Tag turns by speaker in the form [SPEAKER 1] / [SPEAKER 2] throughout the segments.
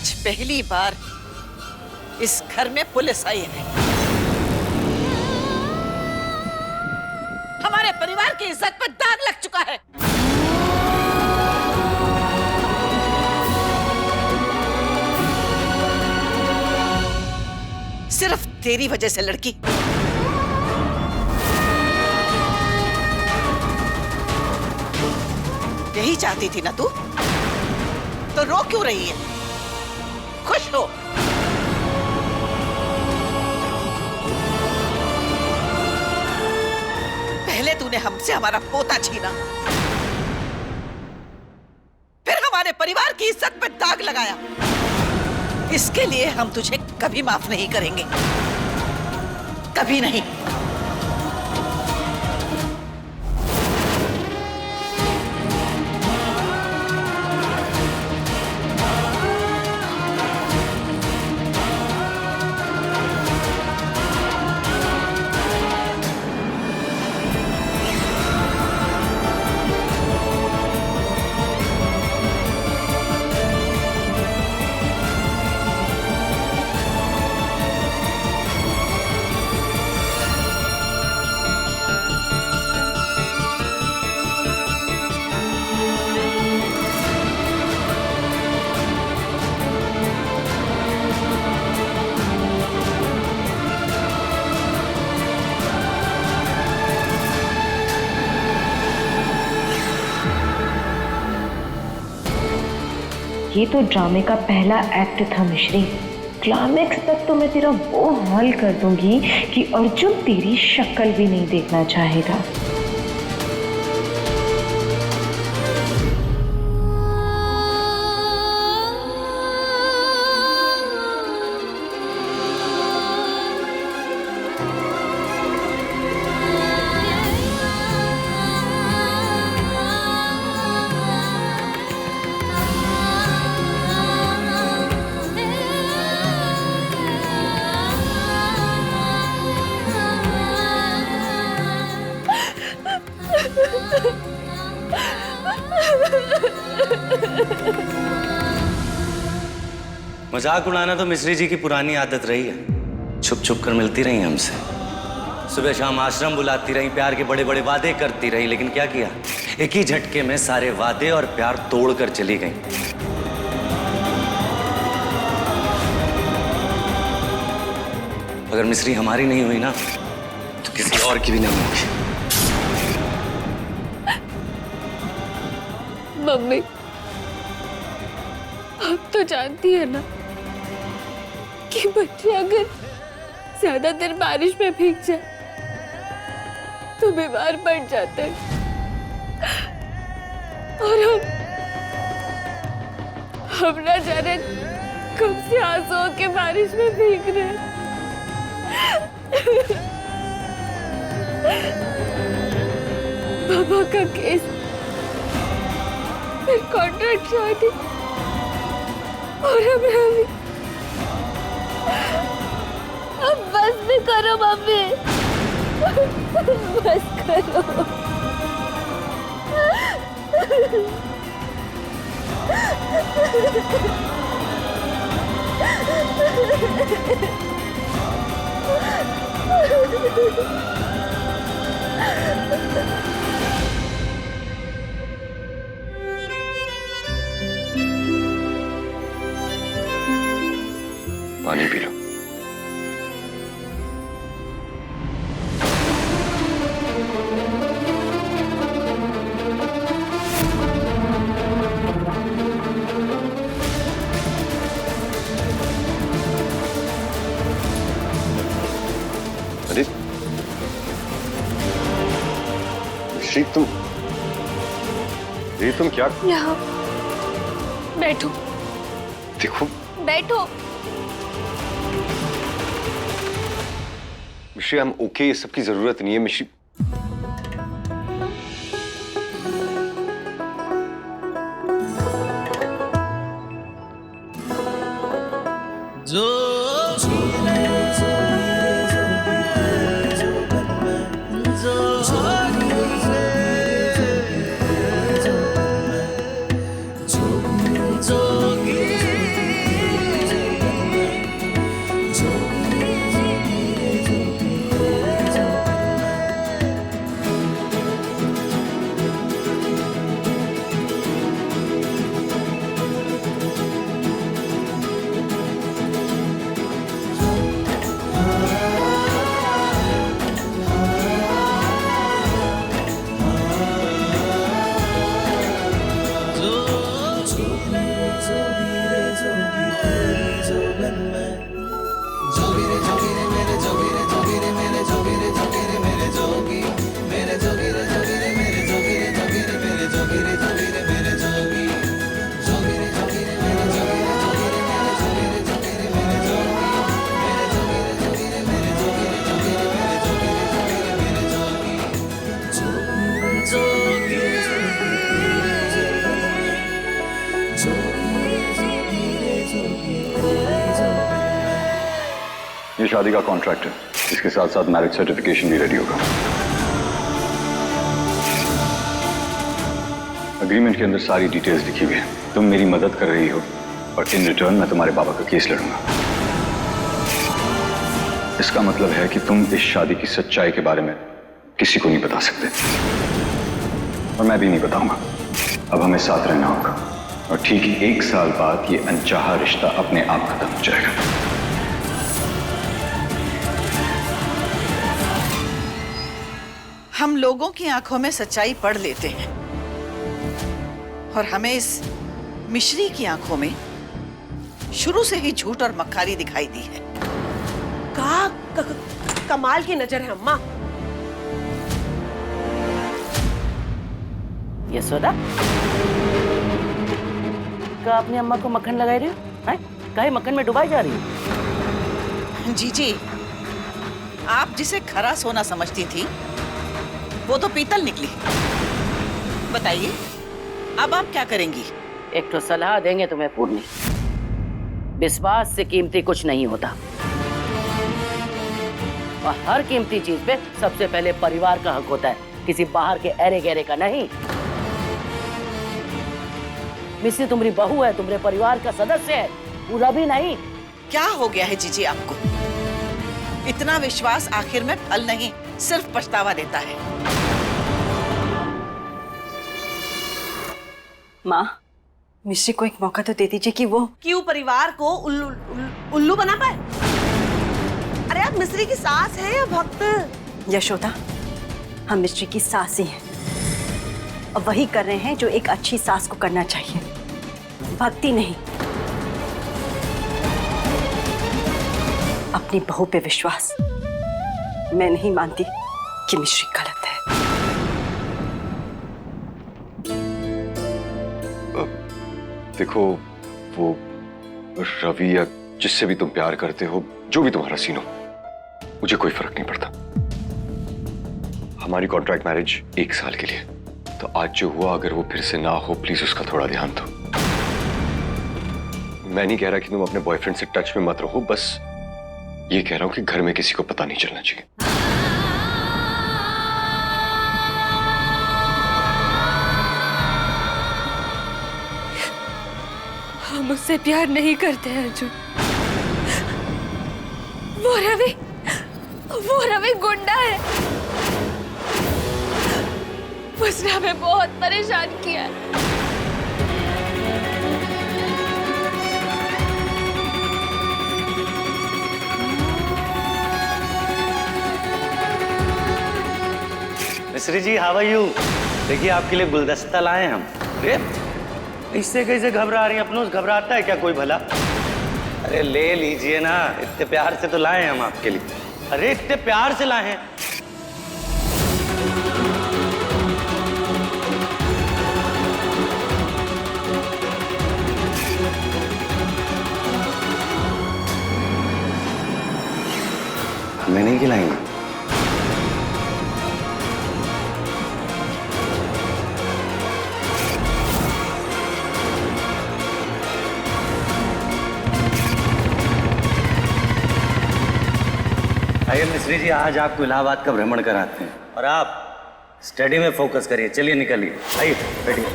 [SPEAKER 1] आज पहली बार इस घर में पुलिस आई है। हमारे परिवार की इज्जत पर दाग लग चुका है। सिर्फ तेरी वजह से लड़की। यही चाहती थी ना तू? तो रो क्यों रही है? खुश हो। पहले तूने हमसे हमारा पोता छीना, फिर हमारे परिवार की इज्जत पर दाग लगाया। इसके लिए हम तुझे कभी माफ नहीं करेंगे, कभी नहीं।
[SPEAKER 2] ये तो ड्रामे का पहला एक्ट था मिश्री। क्लाइमैक्स तक तो मैं तेरा वो हाल कर दूंगी कि अर्जुन तेरी शक्ल भी नहीं देखना चाहेगा।
[SPEAKER 3] मजाक उड़ाना तो मिश्री जी की पुरानी आदत रही है। छुप छुप कर मिलती रही हमसे, सुबह शाम आश्रम बुलाती रही, प्यार के बड़े बड़े वादे करती रही, लेकिन क्या किया? एक ही झटके में सारे वादे और प्यार तोड़कर चली गई। अगर मिश्री हमारी नहीं हुई ना तो किसी और की भी नहीं होगी।
[SPEAKER 4] मम्मी, आप तो जानती है ना कि बच्चे अगर ज्यादा देर बारिश में भीग जाए तो बीमार पड़ जाते हैं। और हम ना जाने कब से आंसुओं के बारिश में भीग रहे हैं। पापा का केस, फिर कॉन्ट्रैक्ट शादी, और अभी अब बस भी करो मम्मी, बस करो।
[SPEAKER 3] पानी पी लो। अरे श्री, तुम क्या?
[SPEAKER 4] यहाँ बैठो।
[SPEAKER 3] देखो,
[SPEAKER 4] बैठो।
[SPEAKER 3] मिश्री, हम ओके, सबकी जरूरत नहीं है मिश्री।
[SPEAKER 5] शादी का कॉन्ट्रैक्ट है, इसके साथ साथ मैरिज सर्टिफिकेशन भी रेडी होगा। एग्रीमेंट के अंदर सारी डिटेल्स लिखी हुई है। तुम मेरी मदद कर रही हो और इन रिटर्न मैं तुम्हारे बाबा का केस लड़ूंगा। इसका मतलब है कि तुम इस शादी की सच्चाई के बारे में किसी को नहीं बता सकते और मैं भी नहीं बताऊंगा। अब हमें साथ रहना होगा और ठीक 1 साल बाद ये अनचाहा रिश्ता अपने आप खत्म हो जाएगा।
[SPEAKER 1] हम लोगों की आंखों में सच्चाई पढ़ लेते हैं और हमें इस मिश्री की आंखों में शुरू से ही झूठ और मक्कारी दिखाई दी है।
[SPEAKER 6] कमाल की नजर है अम्मा।
[SPEAKER 7] यशोदा, क्या अपनी अम्मा को मक्खन लगा रही हो? काहे मक्खन में डुबाई जा रही हो?
[SPEAKER 1] जीजी, आप जिसे खरा सोना समझती थी वो तो पीतल निकली। बताइए अब आप क्या करेंगी?
[SPEAKER 7] एक तो सलाह देंगे तुम्हें पूर्णी, विश्वास से कीमती कुछ नहीं होता और हर कीमती चीज पे सबसे पहले परिवार का हक होता है, किसी बाहर के ऐरे गहरे का नहीं। मिश्री तुम्हारी बहू है, तुम्हारे परिवार का सदस्य है, पूरा भी नहीं।
[SPEAKER 1] क्या हो गया है जीजी आपको? इतना विश्वास आखिर में फल नहीं सिर्फ पछतावा देता है।
[SPEAKER 6] माँ, मिश्री को एक मौका तो दे दीजिए कि वो क्यों परिवार को उल्लू बना पाए। अरे आप मिश्री की सास हैं या भक्त?
[SPEAKER 8] यशोदा, हम मिश्री की सास ही हैं और वही कर रहे हैं जो एक अच्छी सास को करना चाहिए, भक्ति नहीं। अपनी बहू पे विश्वास। मैं नहीं मानती कि मिश्री गलत है।
[SPEAKER 5] देखो, वो रवि या जिससे भी तुम प्यार करते हो, जो भी तुम्हारा सीन हो, मुझे कोई फर्क नहीं पड़ता। हमारी कॉन्ट्रैक्ट मैरिज 1 साल के लिए, तो आज जो हुआ अगर वो फिर से ना हो, प्लीज उसका थोड़ा ध्यान दो। मैं नहीं कह रहा कि तुम अपने बॉयफ्रेंड से टच में मत रहो, बस ये कह रहा हूं कि घर में किसी को पता नहीं चलना चाहिए।
[SPEAKER 4] हम उससे प्यार नहीं करते हैं अर्जुन। वो रवि गुंडा है। उसने हमें बहुत परेशान किया है।
[SPEAKER 3] मिश्री जी, हाउ आर यू? देखिए आपके लिए गुलदस्ता लाए हम। अरे इससे कैसे घबरा रही हैं? अपनों से घबराता है क्या कोई भला? अरे ले लीजिए ना, इतने प्यार से तो लाए हैं हम आपके लिए। अरे इतने प्यार से लाए हैं। हमें नहीं खिलाएंगे? आइए मिश्री जी, आज आपको इलाहाबाद का भ्रमण कराते हैं और आप स्टडी में फोकस करिए। चलिए निकलिए, आइए बैठिए।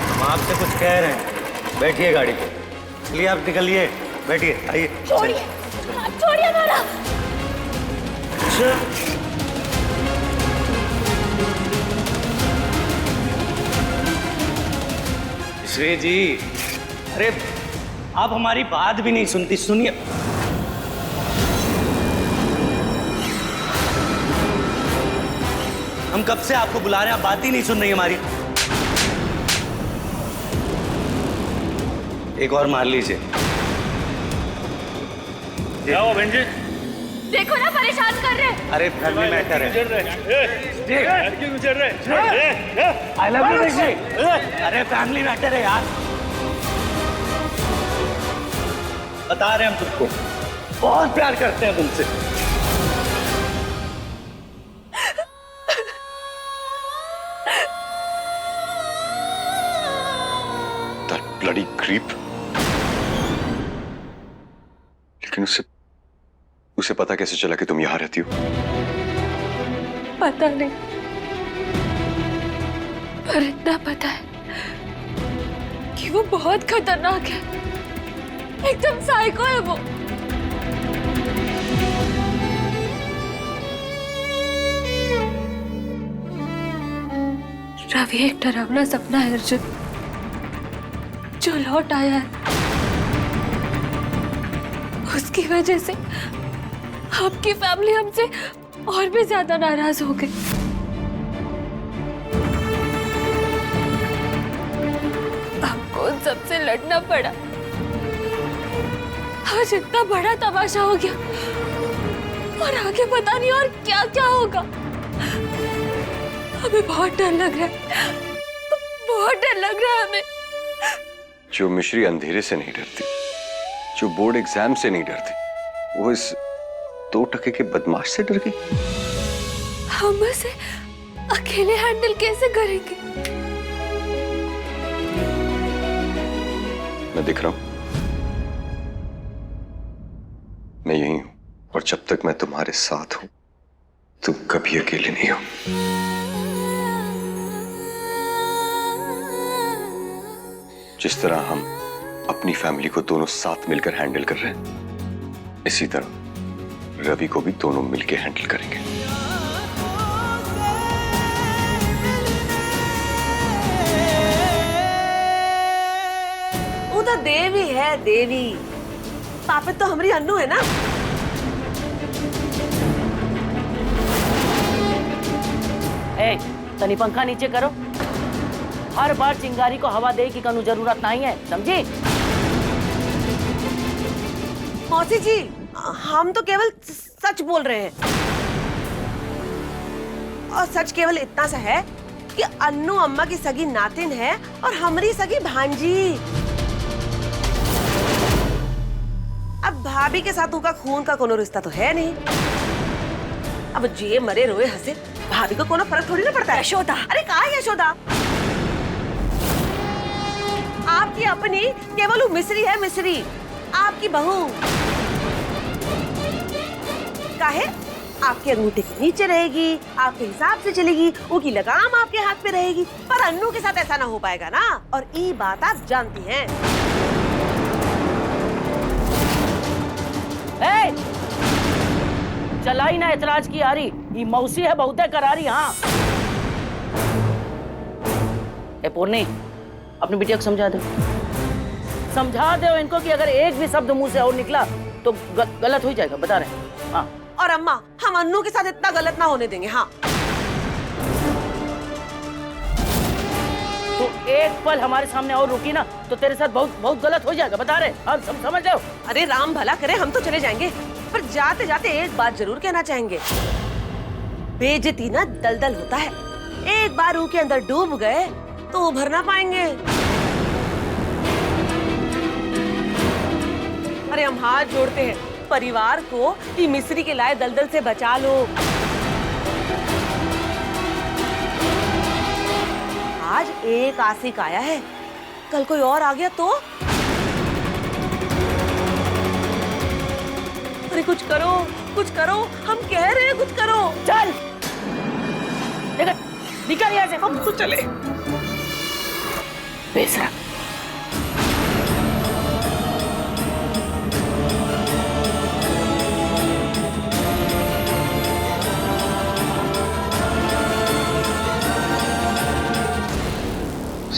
[SPEAKER 3] हम आपसे कुछ कह रहे हैं, बैठिए गाड़ी पे। चलिए आप निकलिए, बैठिए, आइए।
[SPEAKER 4] छोड़िए, छोड़िए मेरा।
[SPEAKER 3] मिश्री जी, अरे आप हमारी बात भी नहीं सुनती। सुनिए, हम कब से आपको बुला रहे हैं, आप बात ही नहीं सुन रही हमारी। एक और मार लीजिए।
[SPEAKER 9] क्या हुआ बहन जी?
[SPEAKER 4] देखो ना, परेशान कर रहे हैं।
[SPEAKER 3] अरे फैमिली मैटर है। आई लव यू मिश्री। अरे फैमिली मैटर है यार, बता रहे हैं हम तुमको, बहुत प्यार करते हैं तुमसे।
[SPEAKER 5] That bloody creep. लेकिन उसे पता कैसे चला कि तुम यहां रहती हो?
[SPEAKER 4] पता नहीं, पर इतना पता है कि वो बहुत खतरनाक है, एकदम साइको है वो। रवि एक डरावना सपना है अर्जुन, जो लौट आया है। उसकी वजह से आपकी फैमिली हमसे और भी ज्यादा नाराज हो गई। आपको उन सबसे लड़ना पड़ा। आज इतना बड़ा तमाशा हो गया और आगे पता नहीं और क्या क्या होगा। हमें बहुत डर लग रहा है, बहुत डर लग रहा है हमें।
[SPEAKER 5] जो मिश्री अंधेरे से नहीं डरती, जो बोर्ड एग्जाम से नहीं डरती, वो इस 2 टके के बदमाश से डर गई।
[SPEAKER 4] हम उसे अकेले हैंडल कैसे करेंगे?
[SPEAKER 5] मैं दिख रहा हूं, मैं यही हूं, और जब तक मैं तुम्हारे साथ हूं तुम कभी अकेले नहीं हो। जिस तरह हम अपनी फैमिली को दोनों साथ मिलकर हैंडल कर रहे हैं, इसी तरह रवि को भी दोनों मिलकर हैंडल करेंगे।
[SPEAKER 6] वो तो देवी है, देवी। पापित तो हमारी अन्नू है ना।
[SPEAKER 7] ए, तनी पंखा नीचे करो। हर बार चिंगारी को हवा दे की कनु जरूरत नहीं है, समझी?
[SPEAKER 6] मौसी जी, हम तो केवल सच बोल रहे हैं, और सच केवल इतना सा है कि अन्नू अम्मा की सगी नातिन है और हमारी सगी भांजी। अब भाभी के साथ उनका खून का कोनो रिश्ता तो है नहीं। अब जिए मरे रोए हंसे भाभी को कोनो फर्क थोड़ी ना पड़ता है। यशोदा, अरे कहाँ है यशोदा? आपकी अपनी केवल वो मिश्री है, मिश्री आपकी बहू। काहे? आपके अंगूठे के नीचे रहेगी, आपके हिसाब से चलेगी, उनकी लगाम आपके हाथ पे रहेगी। पर अन्नू के साथ ऐसा ना हो पाएगा ना, और ये बात आप जानती हैं।
[SPEAKER 7] चलाई ना एतराज की यारी, ये मौसी है बहुत करारी। हाँ ए पूर्णी, अपनी बिटिया को समझा दो इनको कि अगर एक भी शब्द मुंह से और निकला तो गलत हो जाएगा, बता रहे हैं। हाँ।
[SPEAKER 6] और अम्मा, हम अन्नू के साथ इतना गलत ना होने देंगे। हाँ,
[SPEAKER 7] तो एक पल हमारे सामने और रुकी ना तो तेरे साथ बहुत बहुत गलत हो जाएगा, बता रहे। हम समझ जाओ।
[SPEAKER 6] अरे राम भला करे, हम तो चले जाएंगे, पर जाते जाते एक बात जरूर कहना चाहेंगे। बेइज्जती ना दलदल होता है, एक बार रूह के अंदर डूब गए तो उभर ना पाएंगे। अरे हम हाथ जोड़ते हैं, परिवार को ये मिस्री के लाए दलदल से बचा लो। आज एक आशिक आया है, कल कोई और आ गया तो? अरे कुछ करो, कुछ करो, हम कह रहे हैं कुछ करो।
[SPEAKER 7] चल निकल यहाँ से।
[SPEAKER 6] हम तो चले।
[SPEAKER 7] बेसरा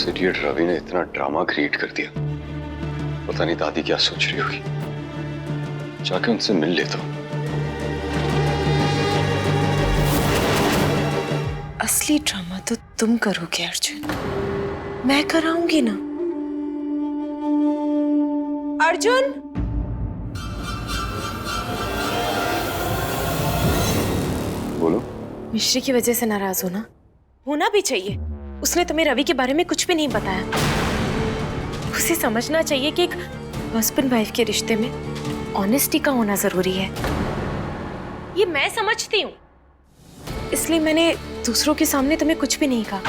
[SPEAKER 5] इडियट रवि ने इतना ड्रामा क्रिएट कर दिया, पता नहीं दादी क्या सोच रही होगी। जाके उनसे मिल लेता हूं।
[SPEAKER 2] असली ड्रामा तो तुम करोगे अर्जुन, मैं कराऊंगी ना। अर्जुन,
[SPEAKER 5] बोलो।
[SPEAKER 2] मिश्री की वजह से नाराज होना भी चाहिए। उसने तुम्हें रवि के बारे में कुछ भी नहीं बताया। उसे समझना चाहिए कि एक हस्बैंड वाइफ के रिश्ते में ऑनेस्टी का होना जरूरी है। ये मैं समझती हूँ, इसलिए मैंने दूसरों के सामने तुम्हें कुछ भी नहीं कहा।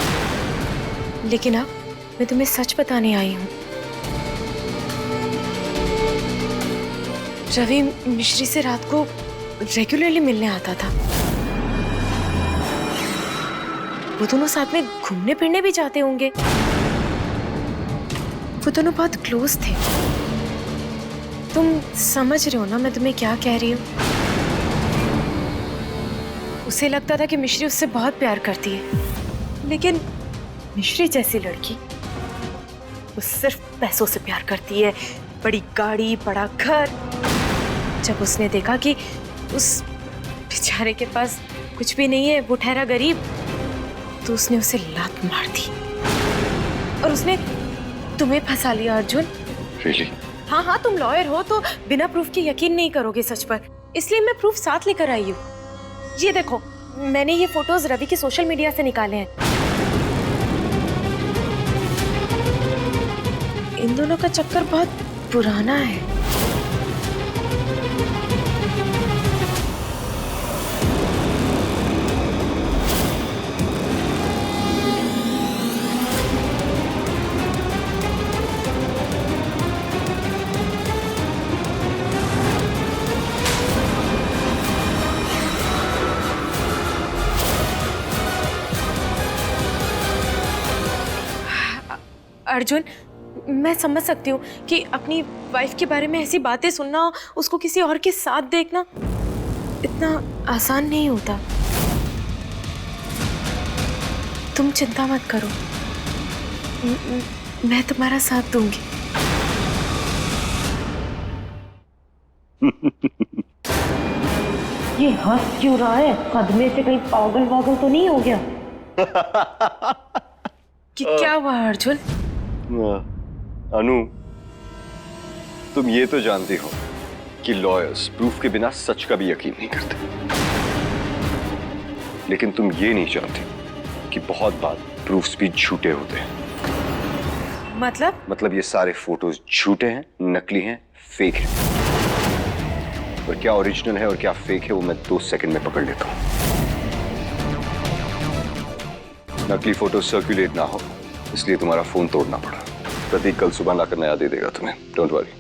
[SPEAKER 2] लेकिन अब मैं तुम्हें सच बताने आई हूँ। रवि मिश्री से रात को रेगुलरली मिलने आता था। वो दोनों साथ में घूमने फिरने भी जाते होंगे। वो दोनों बहुत क्लोज थे। तुम समझ रहे हो ना मैं तुम्हें क्या कह रही हूँ? उसे लगता था कि मिश्री उससे बहुत प्यार करती है, लेकिन मिश्री जैसी लड़की वो सिर्फ पैसों से प्यार करती है। बड़ी गाड़ी, बड़ा घर। जब उसने देखा कि उस बेचारे के पास कुछ भी नहीं है, वो ठहरा गरीब, तो उसने उसे लात मार दी और उसने तुम्हें फंसा लिया अर्जुन।
[SPEAKER 5] Really?
[SPEAKER 2] हाँ हाँ, तुम लॉयर हो तो बिना प्रूफ के यकीन नहीं करोगे सच पर, इसलिए मैं प्रूफ साथ लेकर आई हूँ। ये देखो, मैंने ये फोटोज रवि के सोशल मीडिया से निकाले हैं। इन दोनों का चक्कर बहुत पुराना है। अर्जुन, मैं समझ सकती हूँ कि अपनी वाइफ के बारे में ऐसी बातें सुनना, उसको किसी और के साथ देखना इतना आसान नहीं होता। तुम चिंता मत करो, मैं तुम्हारा साथ दूंगी।
[SPEAKER 7] ये हंस क्यों रहा है? सदमे से कहीं पागल वागल तो नहीं हो गया?
[SPEAKER 2] कि क्या हुआ अर्जुन?
[SPEAKER 5] अनु, तुम ये तो जानती हो कि लॉयर्स प्रूफ के बिना सच का भी यकीन नहीं करते, लेकिन तुम ये नहीं जानती कि बहुत बार प्रूफ्स भी झूठे होते हैं।
[SPEAKER 2] मतलब
[SPEAKER 5] ये सारे फोटोज झूठे हैं, नकली हैं, फेक हैं। और क्या ओरिजिनल है और क्या फेक है वो मैं 2 सेकंड में पकड़ लेता हूं। नकली फोटो सर्कुलेट ना हो इसलिए तुम्हारा फोन तोड़ना पड़ा। प्रतीक कल सुबह लाकर नया दे देगा तुम्हें, डोंट वरी।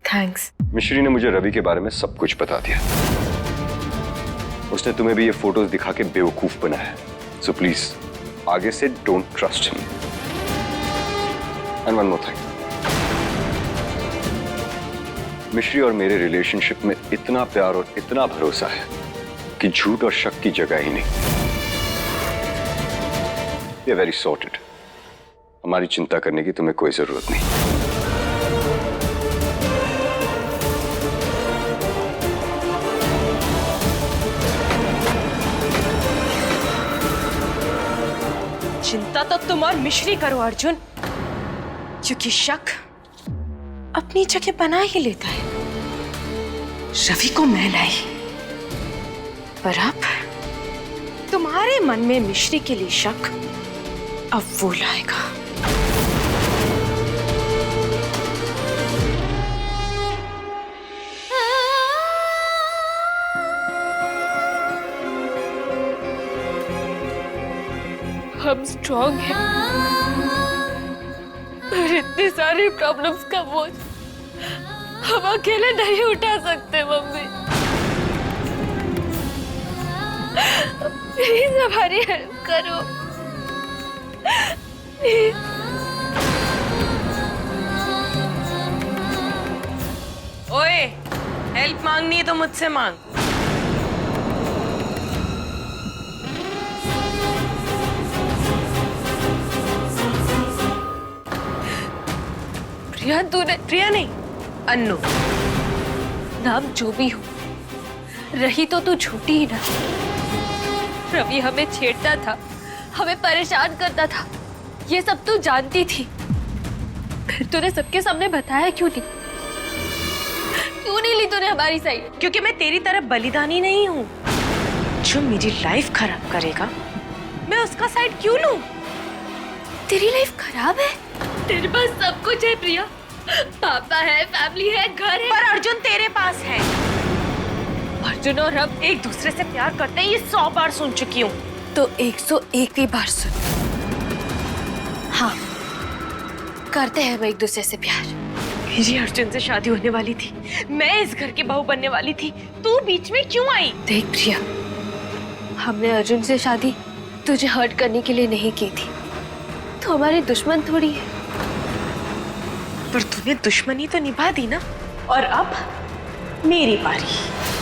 [SPEAKER 2] थैंक्स।
[SPEAKER 5] मिश्री ने मुझे रवि के बारे में सब कुछ बता दिया। उसने तुम्हें भी ये फोटोज दिखा के बेवकूफ बनाया है, सो प्लीज आगे से don't trust him. And one more thing, मिश्री और मेरे रिलेशनशिप में इतना प्यार और इतना भरोसा है कि झूठ और शक की जगह ही नहीं। ये वेरी सॉर्टेड। हमारी चिंता करने की तुम्हें कोई जरूरत नहीं।
[SPEAKER 2] चिंता तो तुम और मिश्री करो अर्जुन, क्योंकि शक अपनी जगह बना ही लेता है। रवि को मैं लाई, पर अब तुम्हारे मन में मिश्री के लिए शक अब वो लाएगा।
[SPEAKER 4] हम स्ट्रॉन्ग हैं, पर इतनी सारी प्रॉब्लम्स का बोझ हम अकेले नहीं उठा सकते। मम्मी प्लीज हमारी हेल्प करो, प्लीज।
[SPEAKER 2] ओए, हेल्प मांगनी है तो मुझसे मांग।
[SPEAKER 4] प्रिया, तूने
[SPEAKER 2] प्रिया नहीं, अन्नू।
[SPEAKER 4] नाम जो भी हो, रही तो तू झूठी ही ना। रवि हमें छेड़ता था, हमें परेशान करता था, ये सब तू जानती थी, फिर तूने सबके सामने बताया क्यों नहीं? क्यों नहीं ली तूने हमारी साइड?
[SPEAKER 2] क्योंकि मैं तेरी तरह बलिदानी नहीं हूँ। जो मेरी लाइफ खराब करेगा मैं उसका साइड क्यों लूं?
[SPEAKER 4] तेरी लाइफ खराब है? तेरे पास सब कुछ है प्रिया, पापा है, फैमिली है, घर है।
[SPEAKER 2] पर अर्जुन तेरे पास है।
[SPEAKER 4] अर्जुन और हम
[SPEAKER 2] एक दूसरे से प्यार करते हैं, ये 100 बार सुन चुकी हूँ।
[SPEAKER 4] तो 101वीं बार सुन। हाँ, करते हैं हम एक दूसरे से प्यार,
[SPEAKER 2] मेरी अर्जुन से शादी होने वाली थी, मैं इस घर की बहू बनने वाली थी, तू बीच में क्यों आई?
[SPEAKER 4] देख प्रिया, हमने अर्जुन से शादी तुझे हर्ट करने के लिए नहीं की थी। तो हमारे दुश्मन थोड़ी है।
[SPEAKER 2] पर तूने दुश्मनी तो निभा दी ना, और अब मेरी बारी।